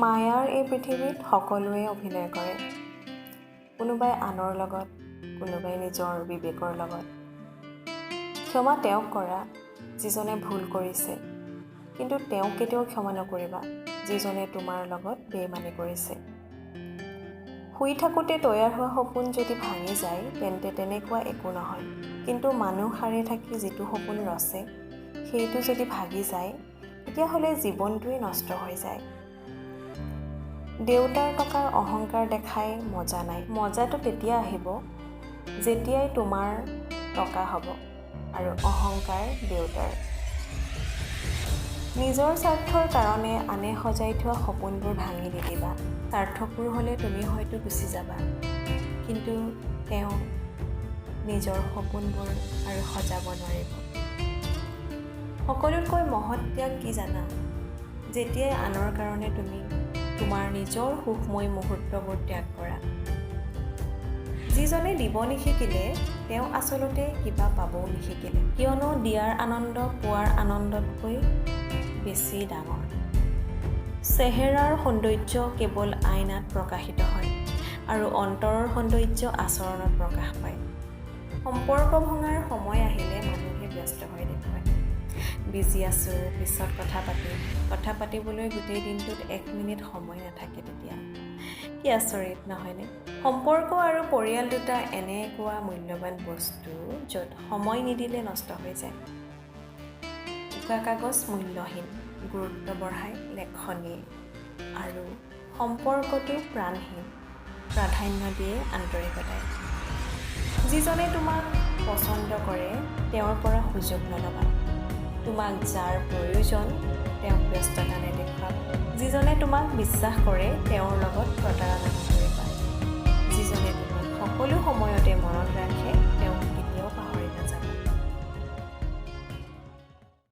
মায়াৰ এই পৃথিৱীত সকলোৱে অভিনয় কৰে, কোনোবাই আনৰ লগত, কোনোবাই নিজৰ বিবেকৰ লগত। ক্ষমা তেওঁক কৰা যিজনে ভুল কৰিছে, কিন্তু তেওঁক কেতিয়াও ক্ষমা নকৰিবা যিজনে তোমাৰ লগত বেইমানি কৰিছে। শুই থাকোঁতে তৈয়াৰ হোৱা সপোন যদি ভাঙি যায় তেন্তে তেনেকুৱা একো নহয়, কিন্তু মানুহ সাৰে থাকি যিটো সপোন ৰচে সেইটো যদি ভাগি যায় তেতিয়াহ'লে জীৱনটোৱেই নষ্ট হৈ যায়। দেউতাৰ টকাৰ অহংকাৰ দেখাই মজা নাই। মজাটো তেতিয়া আহিব যেতিয়াই তোমাৰ টকা হ'ব আৰু অহংকাৰ দেউতাৰ। নিজৰ স্বাৰ্থৰ কাৰণে আনে সজাই থোৱা সপোনবোৰ ভাঙি নিদিবা। স্বাৰ্থপূৰ হ'লে তুমি হয়তো গুচি যাবা, কিন্তু তেওঁ নিজৰ সপোনবোৰ আৰু সজাব নোৱাৰিব। সকলোতকৈ মহৎ ত্যাগ কি জানা? যেতিয়াই আনৰ কাৰণে তুমি তোমাৰ নিজৰ সুখময় মুহূৰ্তবোৰ ত্যাগ কৰা। যিজনে দিব নিশিকিলে তেওঁ আচলতে কিবা পাবও নিশিকিলে, কিয়নো দিয়াৰ আনন্দ পোৱাৰ আনন্দতকৈ বেছি ডাঙৰ। চেহেৰাৰ সৌন্দৰ্য কেৱল আইনাত প্ৰকাশিত হয় আৰু অন্তৰৰ সৌন্দৰ্য আচৰণত প্ৰকাশ পায়। সম্পৰ্ক ভঙাৰ সময় আহিলে মানুহে ব্যস্ত হৈ দেখুৱায়, বিজি আছোঁ, পিছত কথা পাতিবলৈ গোটেই দিনটোত 1 মিনিট সময় নাথাকে। তেতিয়া কি আচৰিত নহয়নে? সম্পৰ্ক আৰু পৰিয়াল দুটা এনেকুৱা মূল্যৱান বস্তু য'ত সময় নিদিলে নষ্ট হৈ যায়। উকা কাগজ মূল্যহীন, গুৰুত্ব বঢ়ায় লেখনিয়ে, আৰু সম্পৰ্কটো প্ৰাণহীন, প্ৰাধান্য দিয়ে আন্তৰিকতাই। যিজনে তোমাক পচন্দ কৰে তেওঁৰ পৰা সুযোগ নল'বা। তোমাক যাৰ প্ৰয়োজন তেওঁক ব্যস্ততা নেদেখুৱাবা। যিজনে তোমাক বিশ্বাস কৰে তেওঁৰ লগত প্ৰতাৰণা নকৰিবা। যিজনে তোমাক সকলো সময়তে মনত ৰাখে